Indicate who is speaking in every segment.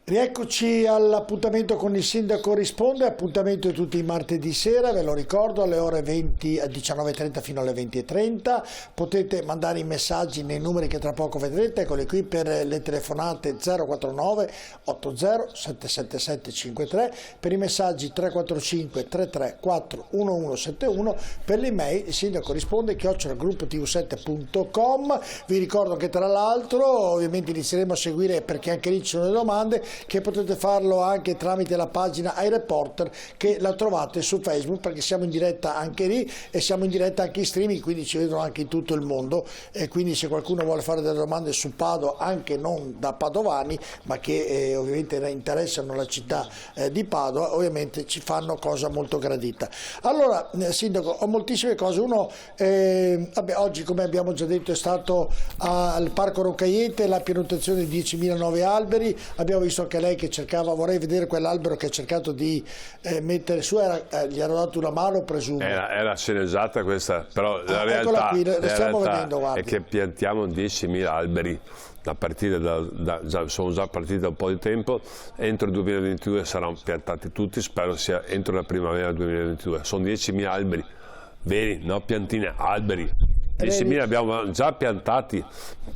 Speaker 1: Rieccoci all'appuntamento con il Sindaco Risponde, appuntamento tutti i martedì sera, ve lo ricordo, alle ore 20, 19:30 fino alle 20:30, potete mandare i messaggi nei numeri che tra poco vedrete, eccoli qui per le telefonate 049 80 777 53, per i messaggi 345 334 1171, per l'email sindacorisponde@gruppotv7.com. Vi ricordo che tra l'altro ovviamente inizieremo a seguire, perché anche lì ci sono le domande, che potete farlo anche tramite la pagina iReporter, che la trovate su Facebook, perché siamo in diretta anche lì e siamo in diretta anche in streaming, quindi ci vedono anche in tutto il mondo, e quindi se qualcuno vuole fare delle domande su Padova, anche non da padovani ma che ovviamente interessano la città di Padova, ovviamente ci fanno cosa molto gradita. Allora Sindaco, ho moltissime cose. Uno, oggi come abbiamo già detto è stato al Parco Roccaiete la piantazione di 10.000 nuovi alberi. Abbiamo visto anche lei che cercava, vorrei vedere quell'albero che ha cercato di mettere su, gli hanno dato una mano, presumo.
Speaker 2: Era sceneggiata questa, però la realtà,
Speaker 1: qui, stiamo vedendo,
Speaker 2: è che piantiamo 10.000 alberi a partire sono già partiti da un po' di tempo. Entro il 2022 saranno piantati tutti, spero sia entro la primavera 2022. Sono 10.000 alberi veri, no piantine, alberi. 10.000 abbiamo già piantati,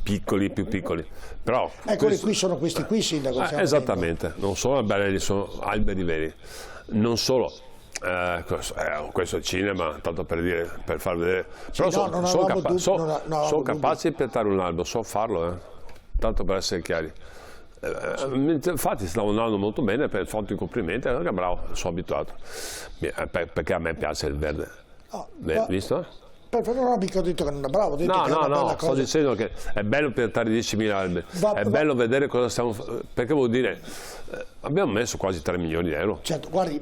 Speaker 2: piccoli, più piccoli. Però
Speaker 1: eccoli qui, sono questi qui, Sindaco.
Speaker 2: Esattamente, non sono alberi, sono alberi veri. Non solo. Questo è il cinema, tanto per dire, per far vedere. Però
Speaker 1: sì,
Speaker 2: sono capace di piantare un albero, so farlo, tanto per essere chiari. Infatti stanno andando molto bene, per fatto i complimenti, bravo, sono abituato, perché a me piace il verde. Visto?
Speaker 1: Perfetto, no, mica ho detto che non è bravo.
Speaker 2: No, sto dicendo che è bello piantare 10.000 alberi, è bello vedere cosa stiamo facendo, perché vuol dire, abbiamo messo quasi 3 milioni di euro.
Speaker 1: Certo, guardi,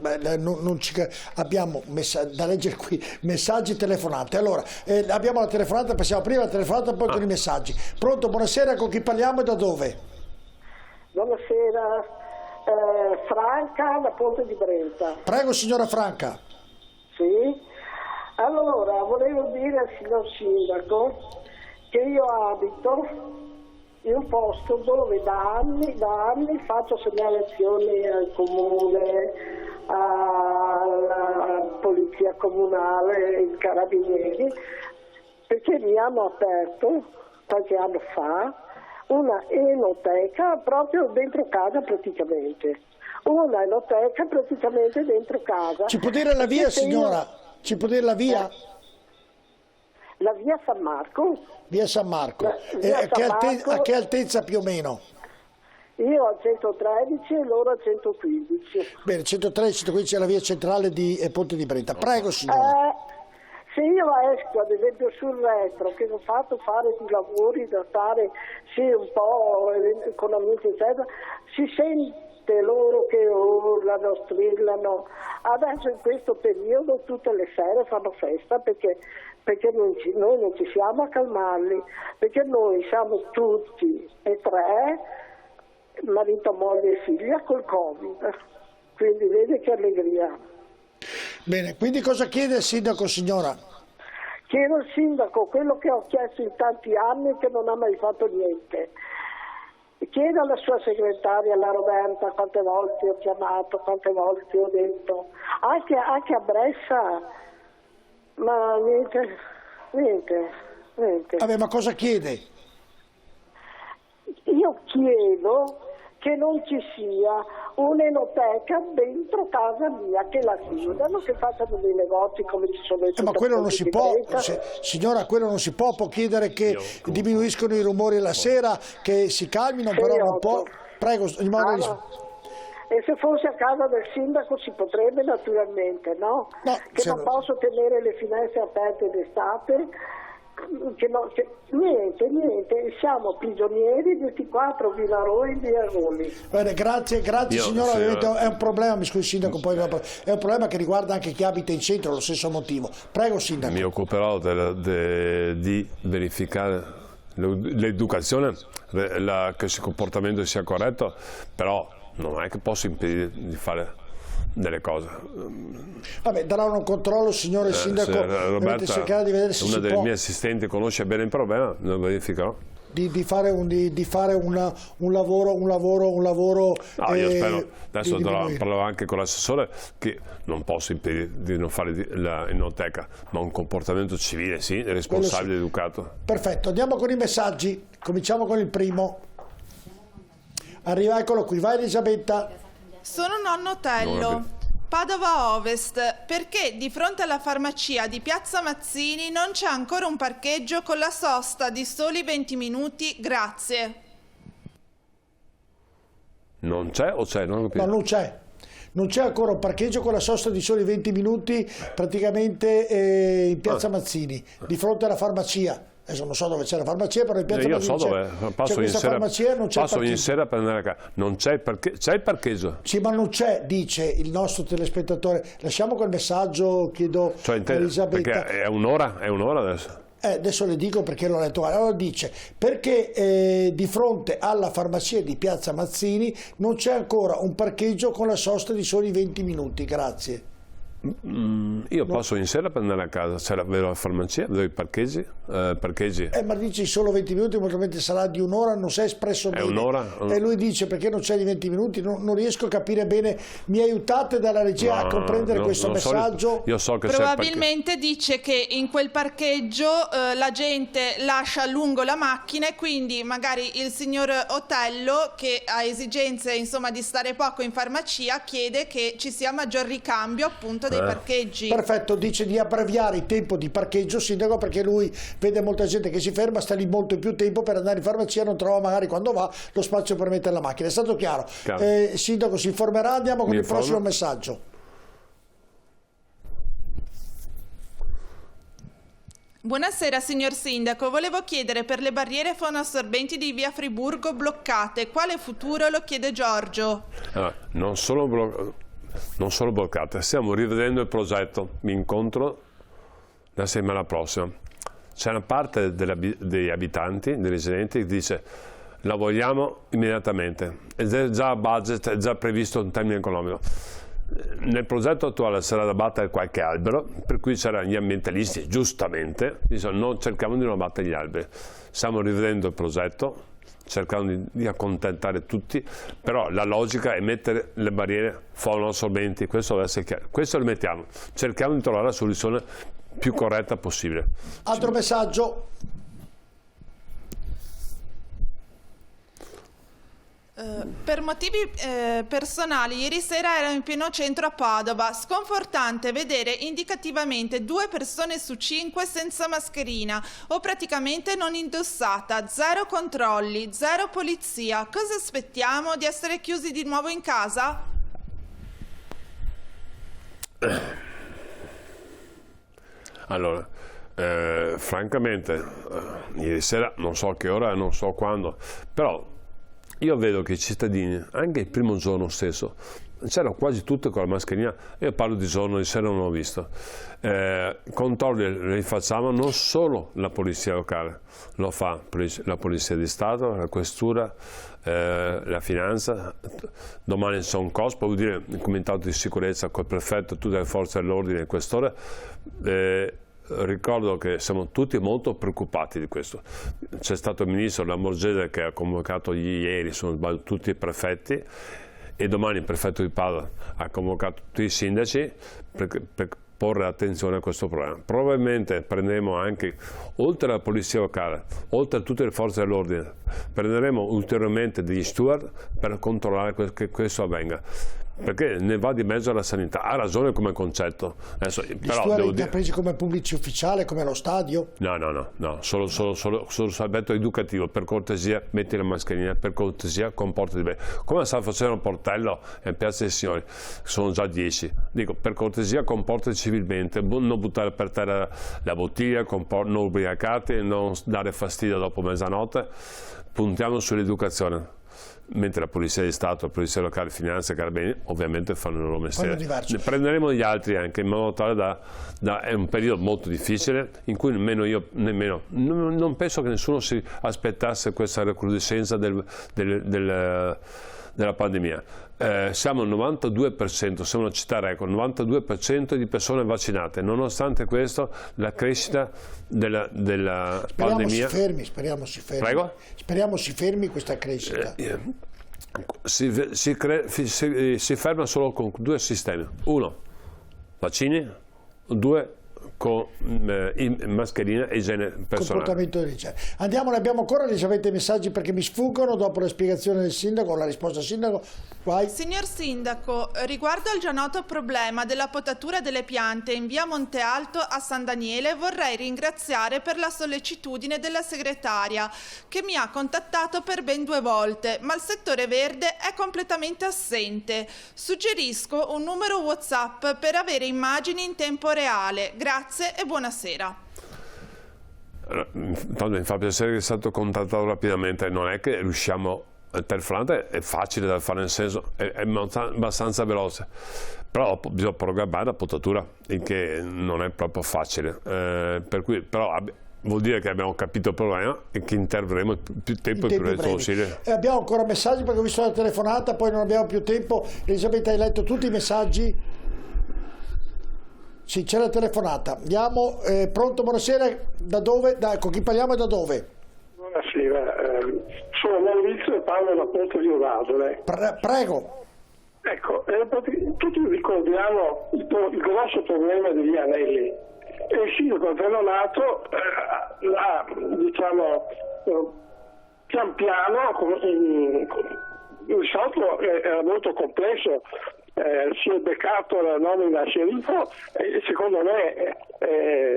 Speaker 1: abbiamo da leggere qui messaggi, telefonate. Allora, abbiamo la telefonata, passiamo prima la telefonata, poi con i messaggi. Pronto, buonasera, con chi parliamo e da dove?
Speaker 3: Buonasera, Franca, da Ponte di Brenta.
Speaker 1: Prego, signora Franca.
Speaker 3: Sì. Allora, volevo dire al signor Sindaco che io abito in un posto dove da anni faccio segnalazioni al comune, alla polizia comunale, ai carabinieri, perché mi hanno aperto qualche anno fa una enoteca proprio dentro casa praticamente. Una enoteca praticamente dentro casa.
Speaker 1: Ci può dire la via, signora? Ci può dire la via?
Speaker 3: La via San Marco.
Speaker 1: Via San Marco. A che altezza più o meno?
Speaker 3: Io a 113 e loro a 115.
Speaker 1: Bene, 113, 115 è la via centrale di Ponte di Brenta. Prego, signora.
Speaker 3: Se io esco ad esempio sul retro, che ho fatto fare i lavori da stare sì un po' con amici eccetera, si sente loro che urlano, strillano. Adesso in questo periodo tutte le sere fanno festa perché noi non ci siamo a calmarli, perché noi siamo tutti e tre, marito, moglie e figlia, col Covid, quindi vede che allegria.
Speaker 1: Bene, quindi cosa chiede il sindaco, signora?
Speaker 3: Chiedo al sindaco quello che ho chiesto in tanti anni e che non ha mai fatto niente. Chiedo alla sua segretaria, la Roberta, quante volte ho chiamato, quante volte ho detto, anche a Brescia, ma niente.
Speaker 1: Vabbè, ma cosa chiede?
Speaker 3: Io chiedo che non ci sia un'enoteca dentro casa mia, che la chiudano, che facciano dei negozi come ci sono in
Speaker 1: ma quello non si può, signora, quello non si può chiedere che diminuiscono i rumori la sera, che si calmino, però non può. Prego,
Speaker 3: e se fosse a casa del sindaco si potrebbe naturalmente, no? Che non posso tenere le finestre aperte d'estate. Niente, siamo prigionieri di questi 4 Villaroi di Arroni.
Speaker 1: Bene, grazie signora, ovviamente è un problema, mi scusi sindaco, poi è un problema che riguarda anche chi abita in centro, lo stesso motivo. Prego sindaco.
Speaker 2: Mi occuperò di verificare l'educazione, che il comportamento sia corretto, però non è che posso impedire di fare delle cose.
Speaker 1: Vabbè, daranno un controllo, signore sindaco,
Speaker 2: Roberta,
Speaker 1: cercare di vedere se
Speaker 2: una
Speaker 1: si
Speaker 2: delle
Speaker 1: può.
Speaker 2: mie assistenti conosce bene il problema, lo verificherò.
Speaker 1: di fare un lavoro
Speaker 2: no, io spero, adesso
Speaker 1: di
Speaker 2: parlavo anche con l'assessore, che non posso impedire di non fare l'enoteca, ma un comportamento civile, sì, responsabile,
Speaker 1: sì.
Speaker 2: educato.
Speaker 1: Perfetto, andiamo con i messaggi, cominciamo con il primo. Arriva, eccolo qui, vai Elisabetta.
Speaker 4: Sono nonno Tello, Padova Ovest. Perché di fronte alla farmacia di Piazza Mazzini non c'è ancora un parcheggio con la sosta di soli 20 minuti? Grazie.
Speaker 2: Non c'è o c'è? Non ho capito.
Speaker 1: No, non c'è. Non c'è ancora un parcheggio con la sosta di soli 20 minuti praticamente in Piazza Mazzini, di fronte alla farmacia. Adesso non so dove c'è la farmacia, però in Piazza
Speaker 2: Io
Speaker 1: Mazzini
Speaker 2: so dove, passo in sera,
Speaker 1: non c'è
Speaker 2: passo in sera per andare a casa. Non c'è il parcheggio.
Speaker 1: Sì, ma non c'è, dice il nostro telespettatore. Lasciamo quel messaggio, chiedo a Elisabetta.
Speaker 2: Perché è un'ora adesso.
Speaker 1: Adesso le dico perché l'ho letto. Allora dice, perché di fronte alla farmacia di Piazza Mazzini non c'è ancora un parcheggio con la sosta di soli 20 minuti, grazie.
Speaker 2: Io passo in sera per andare a casa, vedo la farmacia, vedo i parcheggi.
Speaker 1: Ma dici solo 20 minuti, probabilmente sarà di un'ora, non si è espresso bene.
Speaker 2: È un'ora?
Speaker 1: E lui dice perché non c'è di 20 minuti, non riesco a capire bene. Mi aiutate dalla regia a comprendere questo messaggio?
Speaker 2: Io so che
Speaker 4: probabilmente dice che in quel parcheggio la gente lascia a lungo la macchina e quindi magari il signor Otello, che ha esigenze insomma di stare poco in farmacia, chiede che ci sia maggior ricambio appunto dei parcheggi.
Speaker 1: Perfetto, dice di abbreviare il tempo di parcheggio, sindaco, perché lui vede molta gente che si ferma, sta lì molto più tempo per andare in farmacia, non trova magari quando va lo spazio per mettere la macchina. È stato chiaro? Sindaco si informerà, andiamo con il prossimo messaggio.
Speaker 4: Buonasera signor Sindaco, volevo chiedere per le barriere fonoassorbenti di via Friburgo bloccate, quale futuro? Lo chiede Giorgio.
Speaker 2: Non solo bloccate, stiamo rivedendo il progetto, mi incontro la settimana prossima. C'è una parte degli abitanti, dei residenti, che dice la vogliamo immediatamente, ed è già a budget, è già previsto un termine economico. Nel progetto attuale sarà da battere qualche albero, per cui c'erano gli ambientalisti, giustamente, dicono non cerchiamo di non abbattere gli alberi. Stiamo rivedendo il progetto, cercando di accontentare tutti, però la logica è mettere le barriere fonoassorbenti, questo deve essere chiaro. Questo lo mettiamo, cerchiamo di trovare la soluzione più corretta possibile.
Speaker 1: Altro messaggio.
Speaker 4: Per motivi personali ieri sera ero in pieno centro a Padova. Sconfortante vedere indicativamente 2 persone su 5 senza mascherina o praticamente non indossata, 0 controlli, 0 polizia. Cosa aspettiamo? Di essere chiusi di nuovo in casa?
Speaker 2: Allora, francamente, ieri sera non so a che ora, non so quando, però io vedo che i cittadini, anche il primo giorno stesso, c'erano quasi tutti con la mascherina. Io parlo di giorno, di sera non ho visto. Controlli li facciamo, non solo la polizia locale, lo fa la polizia di Stato, la questura, la finanza. Domani c'è un COSP, vuol dire il comitato di sicurezza col prefetto, tutte le forze dell'ordine, il questore. Ricordo che siamo tutti molto preoccupati di questo. C'è stato il ministro Lamorgese che ha convocato ieri, sono tutti i prefetti, e domani il prefetto di Padova ha convocato tutti i sindaci per porre attenzione a questo problema. Probabilmente prenderemo anche, oltre alla polizia locale, oltre a tutte le forze dell'ordine, prenderemo ulteriormente degli steward per controllare che questo avvenga, perché ne va di mezzo alla sanità. Ha ragione come concetto. Adesso, però devo dire,
Speaker 1: presi come pubblici ufficiali, come allo stadio?
Speaker 2: No, solo aspetto educativo. Per cortesia metti la mascherina, per cortesia comportati bene, come sta facendo a Portello e Piazza dei Signori, sono già 10. Dico, per cortesia comportati civilmente, non buttare per terra la bottiglia, non ubriacati, non dare fastidio dopo mezzanotte. Puntiamo sull'educazione, mentre la polizia di Stato, la polizia locale, finanza e carabinieri ovviamente fanno il loro mestiere. Ne prenderemo gli altri anche, in modo tale da è un periodo molto difficile in cui non penso che nessuno si aspettasse questa recrudescenza del della pandemia. Siamo al 92%, siamo una città record, 92% di persone vaccinate. Nonostante questo, la crescita della pandemia...
Speaker 1: Speriamo si fermi.
Speaker 2: Prego?
Speaker 1: Speriamo si fermi questa crescita.
Speaker 2: Si ferma solo con 2 sistemi. 1, vaccini. 2, con mascherina e igiene personale.
Speaker 1: Comportamento del genere. Andiamo, ne abbiamo ancora, ricevete messaggi perché mi sfuggono dopo la spiegazione del sindaco, la risposta del sindaco. Vai.
Speaker 4: Signor Sindaco, riguardo al già noto problema della potatura delle piante in via Monte Alto a San Daniele, vorrei ringraziare per la sollecitudine della segretaria che mi ha contattato per ben 2 volte, ma il settore verde è completamente assente. Suggerisco un numero WhatsApp per avere immagini in tempo reale. Grazie e buonasera.
Speaker 2: Mi fa piacere che è stato contattato rapidamente, non è che riusciamo a telefonare, è facile da fare, nel senso è abbastanza veloce, però bisogna programmare la potatura, il che non è proprio facile, per cui, però vuol dire che abbiamo capito il problema e che interverremo più tempo e più presto possibile.
Speaker 1: Abbiamo ancora messaggi perché ho visto la telefonata, poi non abbiamo più tempo. Elisabetta, hai letto tutti i messaggi? Sì, c'è la telefonata. Andiamo, pronto, buonasera, da dove? Con chi parliamo e da dove?
Speaker 5: Buonasera, sono Maurizio e parlo da Ponte di Odasole.
Speaker 1: Prego.
Speaker 5: Ecco, tutti ricordiamo il grosso problema degli anelli e il sindaco Zenonato l'ha, diciamo, pian piano risolto, era molto complesso. Si è beccato la nomina a sceriffo e secondo me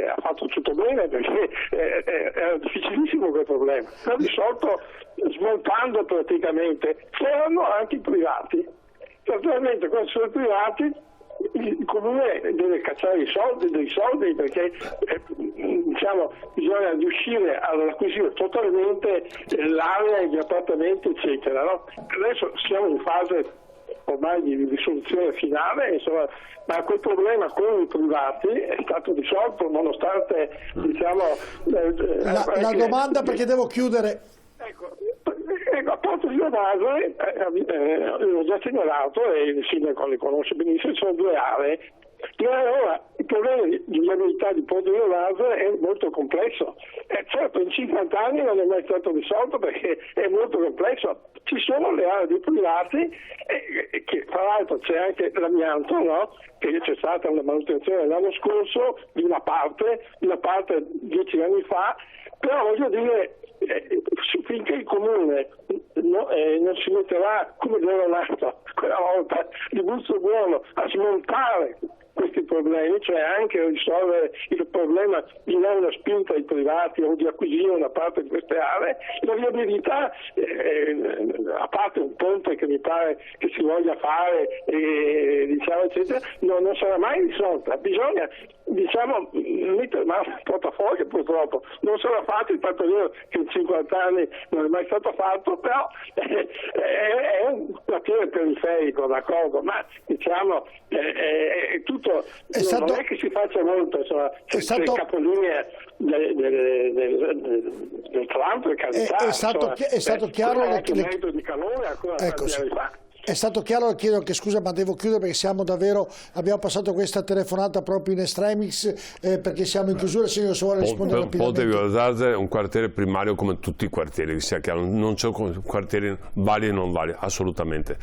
Speaker 5: ha fatto tutto bene perché era difficilissimo quel problema. L'ha risolto smontando praticamente. C'erano anche i privati. Naturalmente quando sono i privati il comune deve cacciare dei soldi perché diciamo, bisogna riuscire ad acquisire totalmente l'area, gli appartamenti eccetera, no? Adesso siamo in fase ormai di risoluzione finale, insomma, ma quel problema con i privati è stato risolto nonostante diciamo
Speaker 1: la domanda, perché devo chiudere.
Speaker 5: Ecco, a Porto di Odasole l'ho già segnalato e il sindaco le conosce benissimo, ci sono 2 aree. Ora, il problema di viabilità di Porto di Odasole è molto complesso. Certo, in 50 anni non è mai stato risolto perché è molto complesso. Ci sono le aree dei privati, che tra l'altro c'è anche l'amianto, no? Che c'è stata una manutenzione l'anno scorso di una parte 10 anni fa, però voglio dire, finché il comune non si metterà come Zenonato quella volta di busto buono a smontare questi problemi, cioè anche risolvere il problema di dare una spinta ai privati o di acquisire una parte di queste aree, la viabilità, a parte un ponte che mi pare che si voglia fare, diciamo, eccetera, non sarà mai risolta. Bisogna, diciamo, mettere mano al portafoglio, purtroppo. Non sarà fatto, il fatto vero che in 50 anni non è mai stato fatto, però è un quartiere periferico, d'accordo, ma diciamo è tutto, non è che si faccia molto, insomma, c'è il capolinea del Trump, per carità,
Speaker 1: è stato chiaro
Speaker 5: anche il metro di calore ancora tanti anni fa.
Speaker 1: È stato chiaro, chiedo che scusa ma devo chiudere perché siamo davvero, abbiamo passato questa telefonata proprio in extremis perché siamo in chiusura, se vuole rispondere rapidamente.
Speaker 2: Ponte di Odasole è un quartiere primario come tutti i quartieri, che sia chiaro, non c'è quartieri validi e non validi, assolutamente.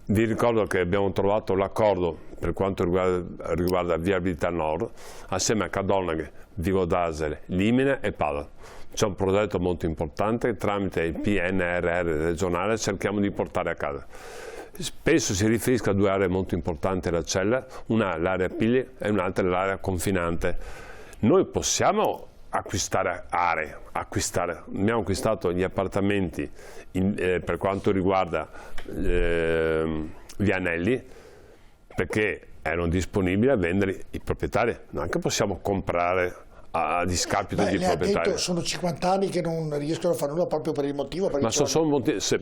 Speaker 2: Vi ricordo che abbiamo trovato l'accordo per quanto riguarda Viabilità Nord assieme a Cadonaghe, Vigo Odasole, Limina e Padova. C'è un progetto molto importante, tramite il PNRR regionale cerchiamo di portare a casa. Spesso si riferisce a 2 aree molto importanti della Cella, una l'area Pigli e un'altra l'area confinante. Noi possiamo acquistare aree, abbiamo acquistato gli appartamenti per quanto riguarda gli anelli, perché erano disponibili a vendere i proprietari, noi anche possiamo comprare a discapito di
Speaker 1: lei ha
Speaker 2: proprietari.
Speaker 1: detto sono 50 anni che non riescono a fare nulla proprio per il motivo.
Speaker 2: Ma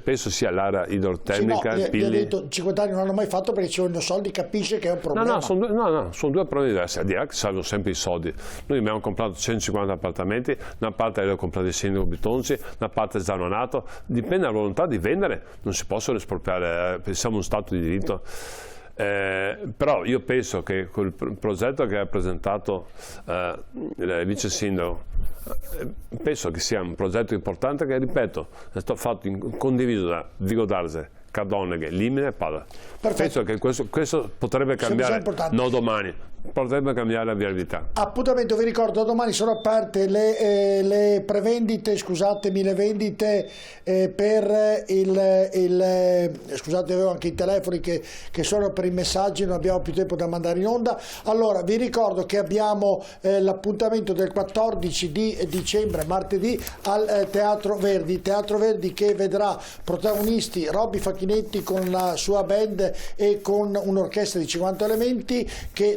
Speaker 2: penso sia l'area idrotermica,
Speaker 1: gli ha
Speaker 2: Pilli.
Speaker 1: detto 50 anni non hanno mai fatto perché ci vogliono soldi, capisce che è un problema.
Speaker 2: No, sono due problemi diversi. Al di là che servono sempre i soldi. Noi abbiamo comprato 150 appartamenti, una parte l'ho comprata il sindaco Bitonci, una parte è zanonato. Dipende dalla volontà di vendere, non si possono espropriare, siamo un Stato di diritto. Però io penso che quel progetto che ha presentato il vice sindaco, penso che sia un progetto importante che, ripeto, è stato fatto condiviso da Vigo d'Arze, Cardoneghe, Limine e Padova. Penso che questo potrebbe cambiare, non domani, potrebbe cambiare la viabilità.
Speaker 1: Appuntamento, vi ricordo, domani sono aperte le prevendite, scusatemi, le vendite per scusate, avevo anche i telefoni che sono per i messaggi, non abbiamo più tempo da mandare in onda. Allora, vi ricordo che abbiamo l'appuntamento del 14 di dicembre, martedì, al Teatro Verdi che vedrà protagonisti Robby Facchinetti con la sua band e con un'orchestra di 50 elementi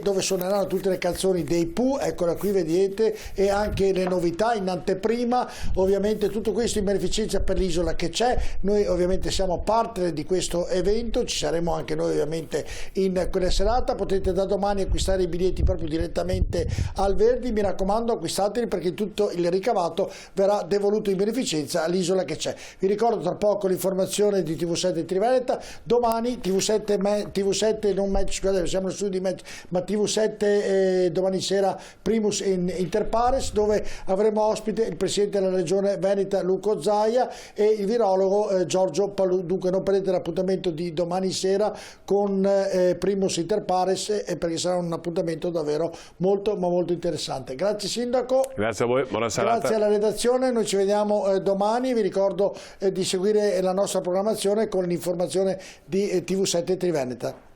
Speaker 1: dove suoneranno tutte le canzoni dei Pooh, eccola qui vedete, e anche le novità in anteprima. Ovviamente tutto questo in beneficenza per l'isola che c'è. Noi ovviamente siamo partner di questo evento, ci saremo anche noi ovviamente in quella serata. Potete da domani acquistare i biglietti proprio direttamente al Verdi, mi raccomando acquistateli perché tutto il ricavato verrà devoluto in beneficenza all'isola che c'è. Vi ricordo tra poco l'informazione di TV7 Triveneta, domani TV7 non Match, scusate, siamo allo studio di Match, ma TV7 domani sera Primus Inter Pares, dove avremo ospite il presidente della regione Veneta Luco Zaia e il virologo Giorgio Palù. Dunque non perdete l'appuntamento di domani sera con Primus Inter Pares, perché sarà un appuntamento davvero molto ma molto interessante. Grazie sindaco.
Speaker 2: Grazie a voi, buona serata.
Speaker 1: Grazie alla redazione, noi ci vediamo domani. Vi ricordo di seguire la nostra programmazione con l'informazione di TV7 Triveneta.